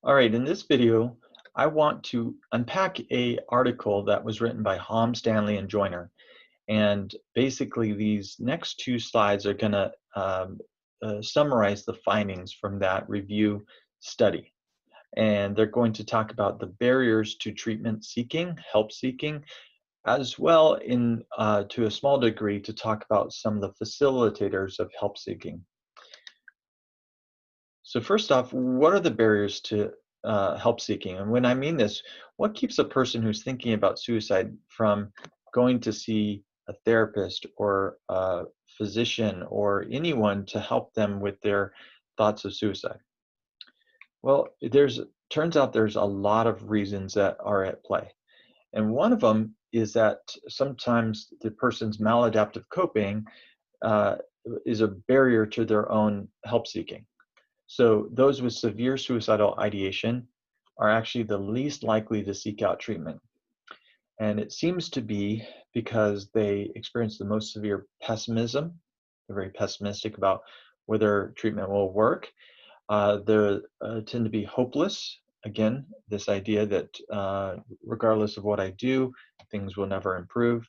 All right, in this video, I want to unpack a article that was written by Hom, Stanley, and Joyner. And basically, these next two slides are going to summarize the findings from that review study. And they're going to talk about the barriers to treatment seeking, help seeking, as well to a small degree to talk about some of the facilitators of help seeking. So first off, what are the barriers to help seeking? And when I mean this, what keeps a person who's thinking about suicide from going to see a therapist or a physician or anyone to help them with their thoughts of suicide? Well, turns out there's a lot of reasons that are at play. And one of them is that sometimes the person's maladaptive coping uh, is a barrier to their own help seeking. So those with severe suicidal ideation are actually the least likely to seek out treatment. And it seems to be because they experience the most severe pessimism. They're very pessimistic about whether treatment will work. They tend to be hopeless. Again, this idea that regardless of what I do, things will never improve.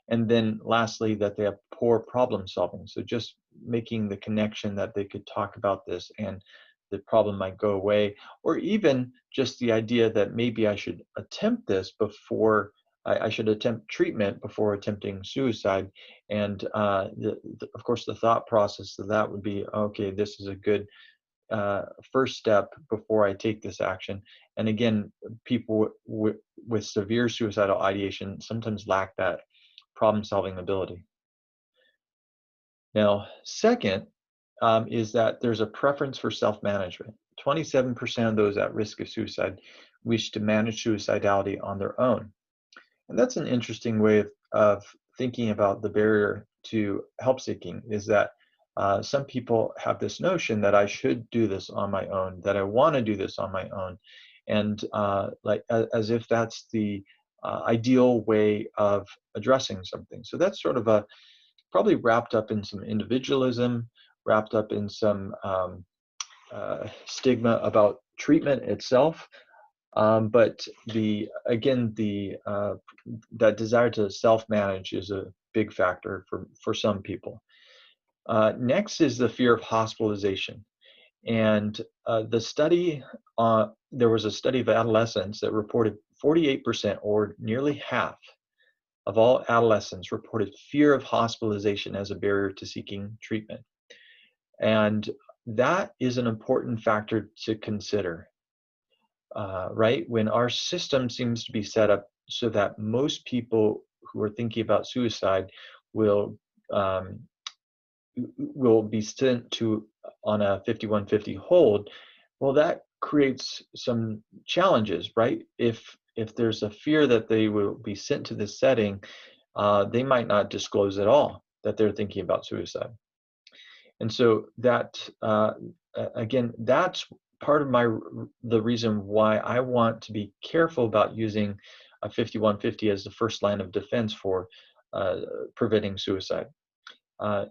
And then lastly, that they have poor problem solving. So just making the connection that they could talk about this and the problem might go away, or even just the idea that maybe I should attempt this before I should attempt treatment before attempting suicide. And of course, the thought process of that would be, okay, this is a good first step before I take this action. And again, people with severe suicidal ideation sometimes lack that problem solving ability. Now, second is that there's a preference for self management. 27% of those at risk of suicide wish to manage suicidality on their own. And that's an interesting way of thinking about the barrier to help seeking is that some people have this notion that I should do this on my own, that I want to do this on my own, and as if that's the ideal way of addressing something. So that's sort of a probably wrapped up in some individualism, wrapped up in some stigma about treatment itself. But that desire to self-manage is a big factor for some people. Next is the fear of hospitalization. And there was a study of adolescents that reported 48%, or nearly half, of all adolescents reported fear of hospitalization as a barrier to seeking treatment. And that is an important factor to consider, right? When our system seems to be set up so that most people who are thinking about suicide will um, will be sent to on a 5150 hold, well, that creates some challenges, right? If there's a fear that they will be sent to this setting, they might not disclose at all that they're thinking about suicide. And so again, that's part of the reason why I want to be careful about using a 5150 as the first line of defense for preventing suicide.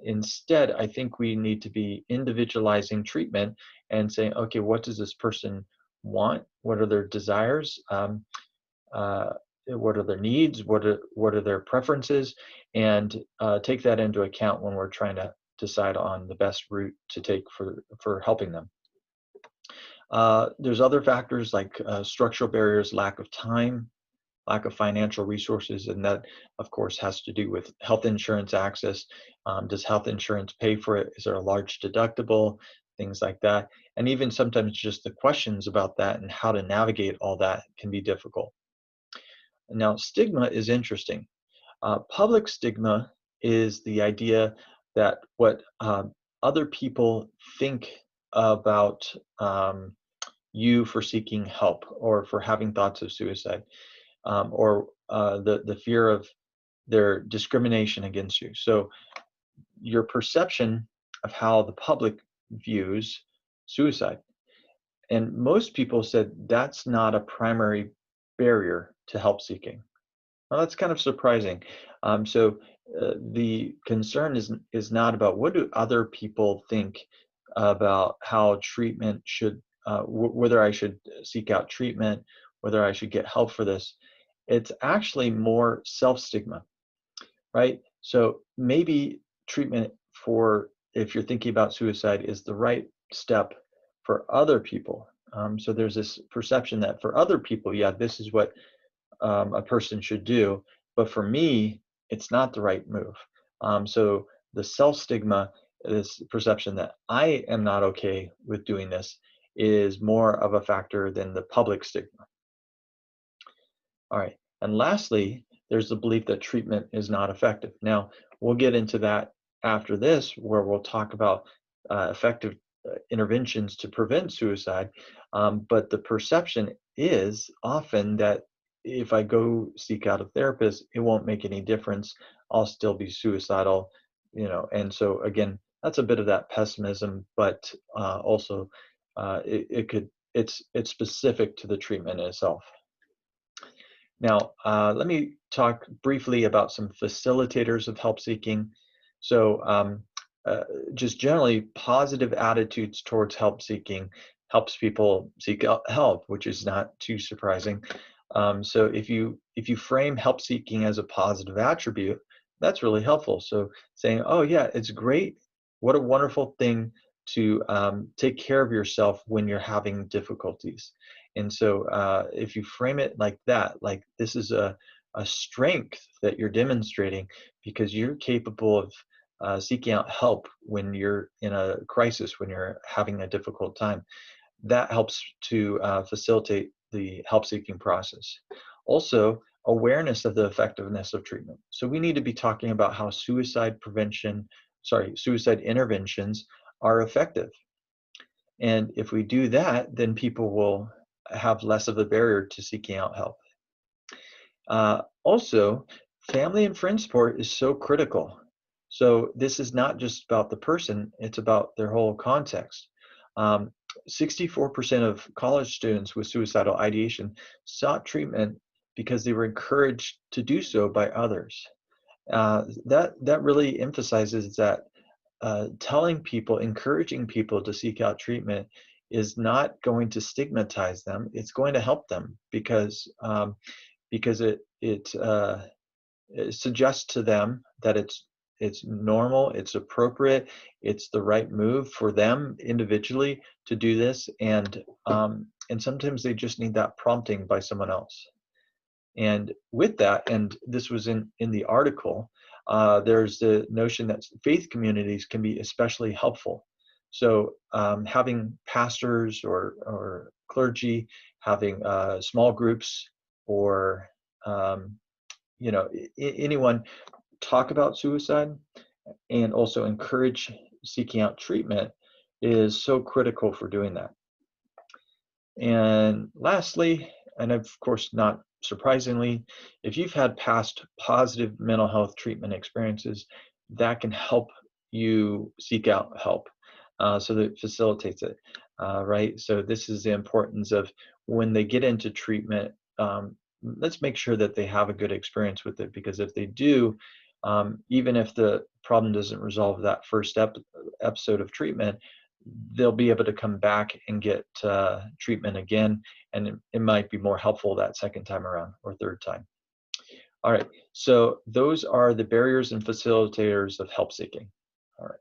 Instead, I think we need to be individualizing treatment and saying, okay, what does this person want? What are their desires? What are their needs? What are their preferences? And take that into account when we're trying to decide on the best route to take for helping them. There's other factors like structural barriers, lack of time, lack of financial resources, and that, of course, has to do with health insurance access. Does health insurance pay for it? Is there a large deductible? Things like that. And even sometimes just the questions about that and how to navigate all that can be difficult. Now, stigma is interesting. Public stigma is the idea that what other people think about you for seeking help or for having thoughts of suicide, or the fear of their discrimination against you. So your perception of how the public views suicide. And most people said that's not a primary barrier to help seeking. Well, that's kind of surprising. The concern is not about what do other people think about how treatment should whether I should seek out treatment, whether I should get help for this. It's actually more self-stigma, right? So maybe treatment for, if you're thinking about suicide, is the right step for other people. So there's this perception that for other people, yeah, this is what a person should do. But for me, it's not the right move. So the self stigma, this perception that I am not okay with doing this, is more of a factor than the public stigma. All right. And lastly, there's the belief that treatment is not effective. Now, we'll get into that after this, where we'll talk about effective interventions to prevent suicide. But the perception is often that if I go seek out a therapist, it won't make any difference. I'll still be suicidal, And so again, that's a bit of that pessimism, but also it's specific to the treatment itself. Now, let me talk briefly about some facilitators of help seeking. So, uh, just generally, positive attitudes towards help seeking helps people seek out help, which is not too surprising. So, if you frame help seeking as a positive attribute, that's really helpful. So, saying, "Oh yeah, it's great. What a wonderful thing to take care of yourself when you're having difficulties." And so if you frame it like that, like this is a strength that you're demonstrating because you're capable of seeking out help when you're in a crisis, when you're having a difficult time, that helps to facilitate the help seeking process. Also, awareness of the effectiveness of treatment. So we need to be talking about how suicide interventions are effective. And if we do that, then people will have less of a barrier to seeking out help. Also, family and friend support is so critical. So this is not just about the person, it's about their whole context. 64% of college students with suicidal ideation sought treatment because they were encouraged to do so by others. That really emphasizes that telling people, encouraging people to seek out treatment is not going to stigmatize them. It's going to help them because it suggests to them that it's normal, it's appropriate, it's the right move for them individually to do this, and sometimes they just need that prompting by someone else. And with that, and this was in the article, there's the notion that faith communities can be especially helpful. So having pastors or clergy, having small groups, or anyone talk about suicide and also encourage seeking out treatment is so critical for doing that. And lastly, and of course not surprisingly, if you've had past positive mental health treatment experiences, that can help you seek out help. So that facilitates it, right? So this is the importance of when they get into treatment, let's make sure that they have a good experience with it, because if they do, even if the problem doesn't resolve that first episode of treatment, they'll be able to come back and get treatment again, and it might be more helpful that second time around or third time. All right, so those are the barriers and facilitators of help seeking. All right.